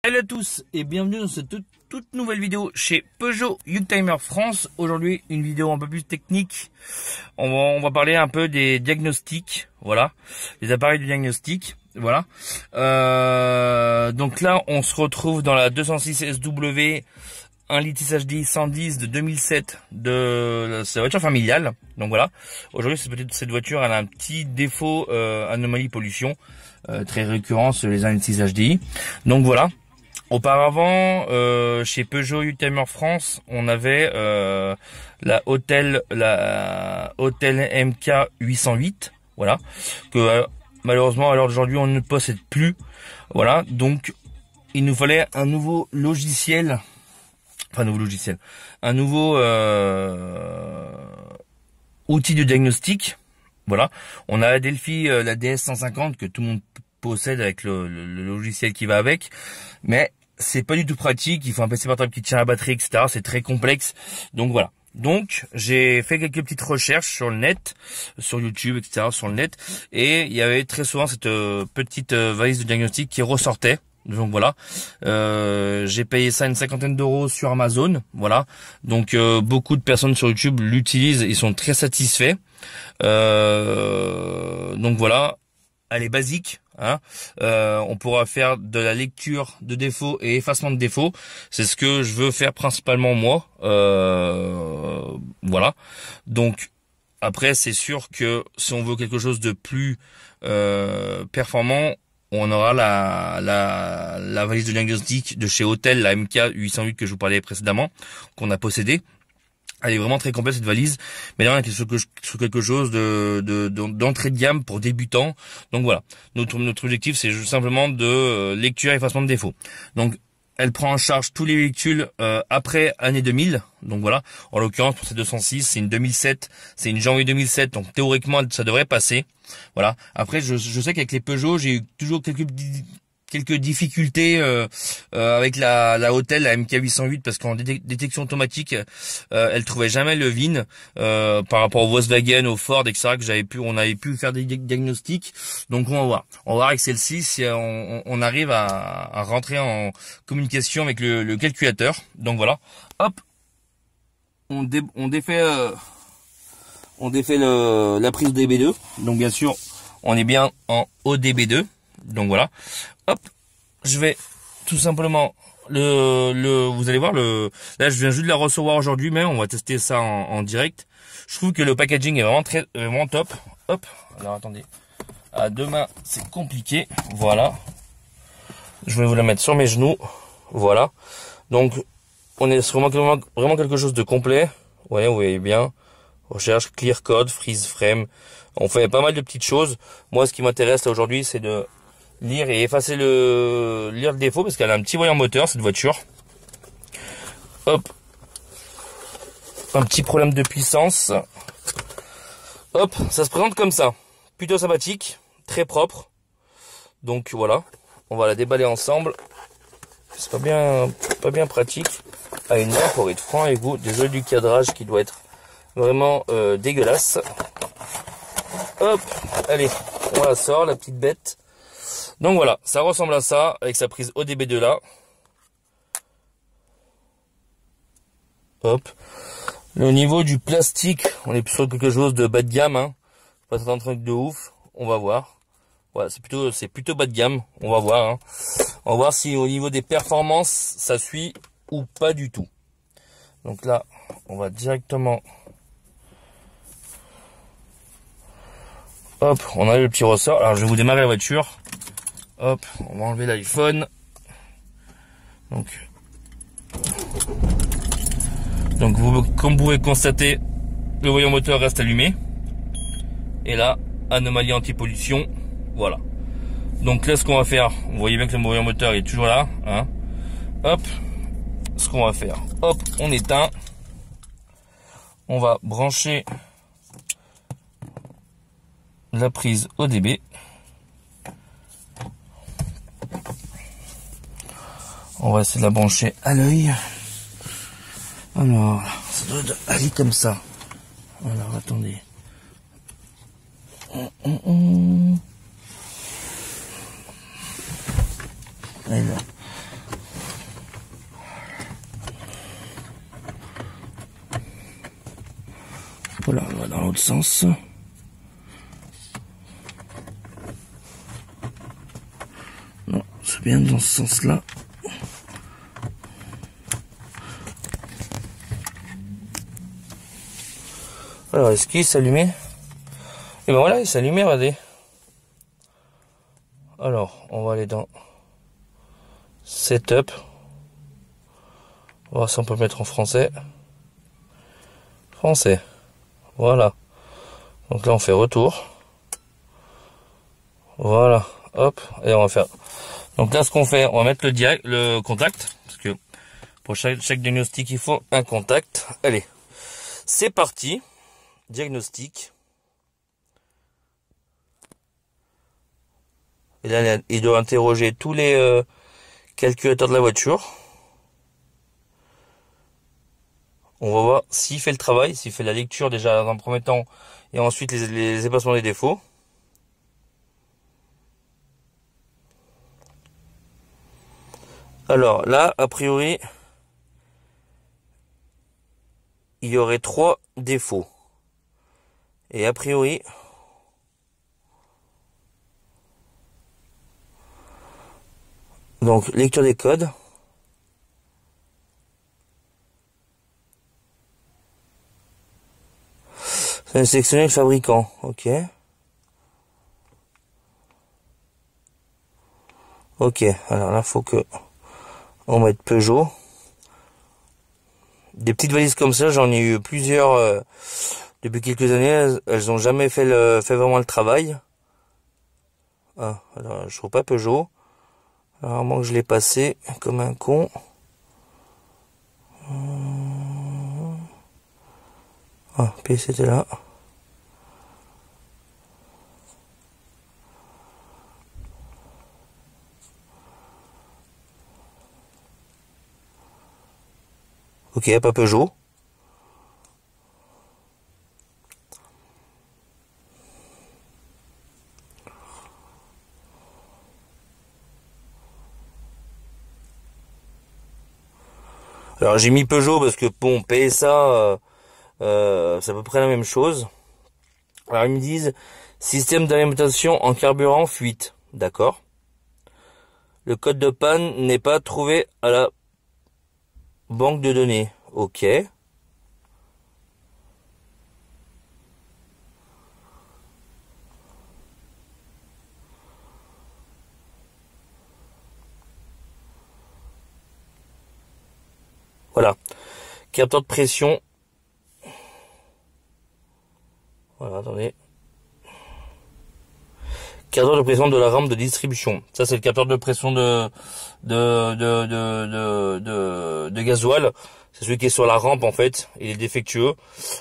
Hello à tous et bienvenue dans cette toute nouvelle vidéo chez Peugeot Youngtimer France. Aujourd'hui une vidéo un peu plus technique. On va parler un peu des diagnostics, voilà, les appareils de diagnostic, voilà. Donc là on se retrouve dans la 206 SW 1 litre HDI 110 de 2007 de sa voiture familiale. Donc voilà, aujourd'hui cette voiture elle a un petit défaut, anomalie pollution, très récurrent sur les 1 litre HDI. Donc voilà. Auparavant, chez Peugeot Youngtimer France, on avait la Hôtel MK 808, voilà, que malheureusement à l'heure d'aujourd'hui on ne possède plus, voilà. Donc il nous fallait un nouveau logiciel, un nouveau outil de diagnostic, voilà. On a la Delphi, la DS 150 que tout le monde possède avec le logiciel qui va avec, mais c'est pas du tout pratique. Il faut un PC portable qui tient la batterie, etc. C'est très complexe. Donc voilà. Donc j'ai fait quelques petites recherches sur le net, sur YouTube, etc. sur le net, et il y avait très souvent cette petite valise de diagnostic qui ressortait. Donc voilà, j'ai payé ça une cinquantaine d'euros sur Amazon, voilà. Donc beaucoup de personnes sur YouTube l'utilisent, ils sont très satisfaits. Donc voilà, elle est basique, hein. On pourra faire de la lecture de défauts et effacement de défauts. C'est ce que je veux faire principalement moi. Voilà. Donc après, c'est sûr que si on veut quelque chose de plus performant, on aura la valise de diagnostic de chez Hôtel, la MK 808 que je vous parlais précédemment, qu'on a possédée. Elle est vraiment très complète cette valise, mais là on est sur quelque chose d'entrée de gamme pour débutants. Donc voilà, notre objectif c'est simplement de lecture et effacement de défauts. Donc elle prend en charge tous les véhicules après année 2000. Donc voilà, en l'occurrence pour cette 206, c'est une 2007, c'est une janvier 2007, donc théoriquement ça devrait passer. Voilà. Après je sais qu'avec les Peugeot, j'ai eu toujours quelques difficultés avec la Hôtel, la MK 808, parce qu'en détection automatique, elle trouvait jamais le VIN par rapport au Volkswagen, au Ford, etc. que on avait pu faire des diagnostics. Donc on va voir. On va voir avec celle-ci si on arrive à rentrer en communication avec le calculateur. Donc voilà. Hop, on défait la prise DB2. Donc bien sûr, on est bien en ODB2. Donc voilà, hop, je vais tout simplement vous allez voir là je viens juste de la recevoir aujourd'hui, mais on va tester ça en direct. Je trouve que le packaging est vraiment top. Hop, alors attendez, à deux mains c'est compliqué, voilà. Je vais vous la mettre sur mes genoux, voilà. Donc on est sur vraiment quelque chose de complet. Ouais, vous voyez bien, recherche, clear code, freeze frame. On fait pas mal de petites choses. Moi ce qui m'intéresse là aujourd'hui c'est de lire et effacer le défaut, parce qu'elle a un petit voyant moteur cette voiture. Hop, un petit problème de puissance. Hop, ça se présente comme ça, plutôt sympathique, très propre. Donc voilà, on va la déballer ensemble. C'est pas bien pratique à une main, pour être franc avec vous. Désolé du cadrage qui doit être vraiment dégueulasse. Hop, allez, on la sort, la petite bête. Donc voilà, ça ressemble à ça, avec sa prise ODB2 là. Hop. Au niveau du plastique, on est sur quelque chose de bas de gamme, hein. Pas un truc de ouf, on va voir. Voilà, c'est plutôt bas de gamme, on va voir, hein. On va voir si au niveau des performances, ça suit ou pas du tout. Donc là, on va directement... Hop, on a le petit ressort. Alors je vais vous démarrer la voiture. Hop, on va enlever l'iPhone. Donc comme vous pouvez constater, le voyant moteur reste allumé. Et là, anomalie anti-pollution. Voilà. Donc là, ce qu'on va faire, vous voyez bien que le voyant moteur est toujours là, hein. Hop, ce qu'on va faire, hop, on éteint. On va brancher la prise ODB. On va essayer de la brancher à l'œil. Alors, ça doit aller comme ça. Alors, attendez. Allez, là. dans l'autre sens. Non, c'est bien dans ce sens-là. Alors, est-ce qu'il s'allumait? Et ben voilà, il s'allumait, regardez. Alors, on va aller dans Setup. On va voir si on peut le mettre en français. Français. Voilà. Donc là, on fait retour. Voilà. Hop. Et on va faire. Donc là, ce qu'on fait, on va mettre le contact. Parce que pour chaque diagnostic, il faut un contact. Allez. C'est parti. Diagnostic. Et là, il doit interroger tous les calculateurs de la voiture. On va voir s'il fait le travail, s'il fait la lecture déjà dans un premier temps, et ensuite les effacements des défauts. Alors là, a priori, il y aurait 3 défauts. Et a priori, donc lecture des codes. C'est sélectionner le fabricant, ok. Ok, alors là, faut que on mette Peugeot. Des petites valises comme ça, j'en ai eu plusieurs depuis quelques années. Elles ont jamais fait vraiment le travail. Ah, alors je trouve pas Peugeot. Alors, à moins que je l'ai passé comme un con. Ah, puis c'était là. Ok, pas Peugeot. Alors j'ai mis Peugeot parce que bon, PSA, c'est à peu près la même chose. Alors ils me disent système d'alimentation en carburant fuite, d'accord. Le code de panne n'est pas trouvé à la banque de données, ok. Voilà, capteur de pression. Voilà, attendez. Capteur de pression de la rampe de distribution. Ça, c'est le capteur de pression de gasoil. C'est celui qui est sur la rampe, en fait. Il est défectueux.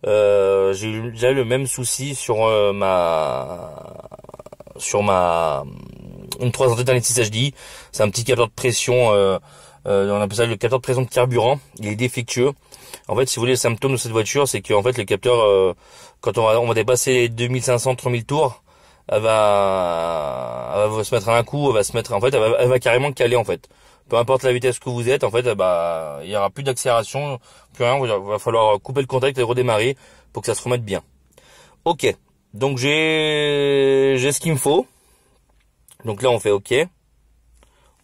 J'ai eu déjà le même souci sur une 336 HDI. C'est un petit capteur de pression, on appelle ça le capteur de pression de carburant. Il est défectueux. En fait, si vous voulez, le symptôme de cette voiture, c'est qu'en fait, le capteur, quand on va dépasser les 2500-3000 tours, elle va se mettre à un coup, elle va carrément caler, en fait. Peu importe la vitesse que vous êtes, en fait, il y aura plus d'accélération, plus rien, il va falloir couper le contact et redémarrer pour que ça se remette bien. Ok. Donc j'ai ce qu'il me faut. Donc là, on fait OK.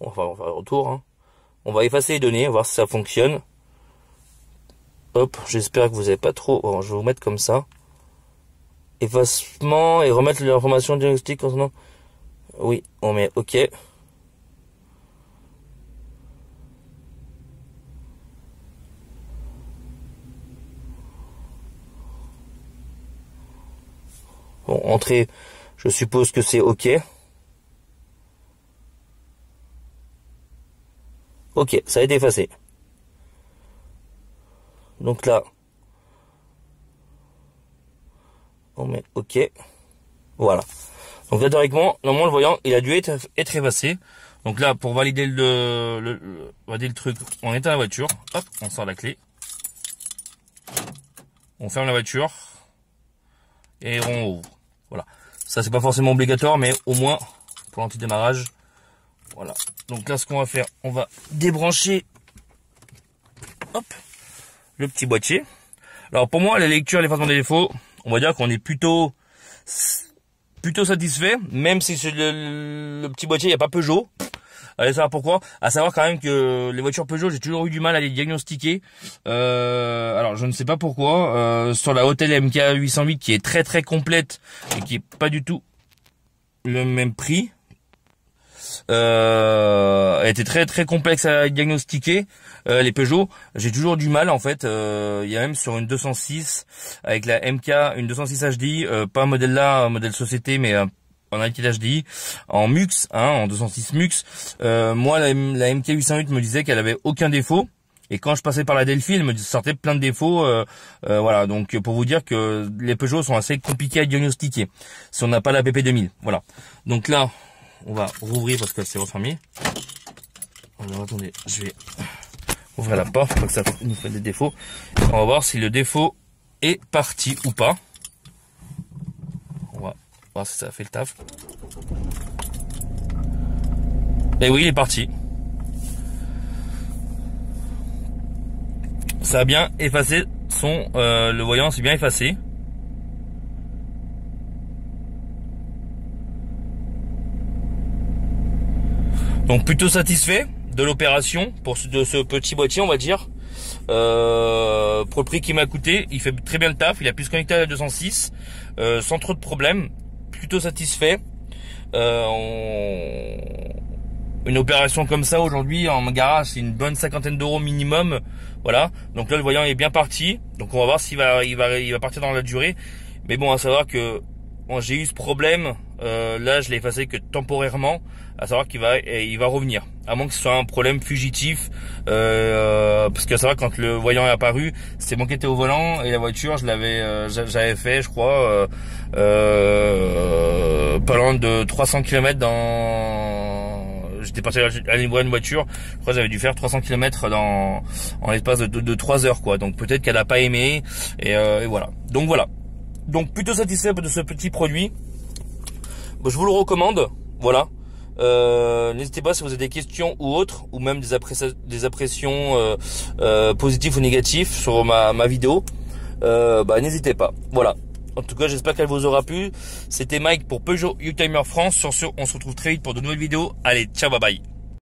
On va faire le retour, hein. On va effacer les données, voir si ça fonctionne. Hop, j'espère que vous avez pas trop. Bon, je vais vous mettre comme ça. Effacement et remettre l'information diagnostique concernant. Oui, on met OK. Bon, entrée, je suppose que c'est OK. OK, ça a été effacé. Donc là, on met OK. Voilà. Donc là, théoriquement, normalement, le voyant, il a dû être effacé. Donc là, pour valider valider le truc, on éteint la voiture. Hop, on sort la clé. On ferme la voiture. Et on ouvre. Voilà. Ça, c'est pas forcément obligatoire, mais au moins, pour l'anti-démarrage. Voilà. Donc là, ce qu'on va faire, on va débrancher, hop, le petit boîtier. Alors pour moi, la lecture et l'effacement des défauts, on va dire qu'on est plutôt satisfait, même si sur le petit boîtier il n'y a pas Peugeot. Allez savoir pourquoi. À savoir quand même que les voitures Peugeot, j'ai toujours eu du mal à les diagnostiquer. Alors je ne sais pas pourquoi. Sur la Hotel MK 808 qui est très complète et qui est pas du tout le même prix. Elle était très complexe à diagnostiquer. Les Peugeot, j'ai toujours du mal en fait. Il y a même sur une 206 avec la MK, une 206 HDI, pas un modèle là, un modèle société, mais en Alkit HDI, en MUX, en 206 MUX. Moi, la MK 808 me disait qu'elle avait aucun défaut. Et quand je passais par la Delphi, elle me sortait plein de défauts. Voilà, donc pour vous dire que les Peugeot sont assez compliqués à diagnostiquer si on n'a pas la PP2000. Voilà. Donc là, on va rouvrir parce que c'est refermé. Alors attendez, je vais ouvrir la porte pour que ça nous fait des défauts. On va voir si le défaut est parti ou pas. On va voir si ça fait le taf. Et oui, il est parti. Ça a bien effacé son... le voyant s'est bien effacé. Donc plutôt satisfait de l'opération de ce petit boîtier, on va dire. Pour le prix qu'il m'a coûté, il fait très bien le taf. Il a pu se connecter à la 206 sans trop de problèmes. Plutôt satisfait. Une opération comme ça aujourd'hui en garage, c'est une bonne 50aine d'euros minimum. Voilà. Donc là, le voyant est bien parti. Donc on va voir s'il va partir dans la durée. Mais bon, à savoir que j'ai eu ce problème. Là, je l'ai effacé que temporairement. À savoir qu'il va revenir. À moins que ce soit un problème fugitif. Parce que à savoir quand le voyant est apparu, c'est moi qui étais au volant et la voiture, j'avais fait, je crois, pas loin de 300 km j'étais parti à livrer une voiture. Je crois que j'avais dû faire 300 km en l'espace de 3 heures, quoi. Donc peut-être qu'elle a pas aimé et voilà. Donc voilà. Donc plutôt satisfait de ce petit produit. Bon, je vous le recommande. Voilà. N'hésitez pas si vous avez des questions ou autres, ou même des impressions positives ou négatives sur ma vidéo. N'hésitez pas. Voilà. En tout cas, j'espère qu'elle vous aura plu. C'était Mike pour Peugeot Youngtimer France. Sur ce, on se retrouve très vite pour de nouvelles vidéos. Allez, ciao, bye bye.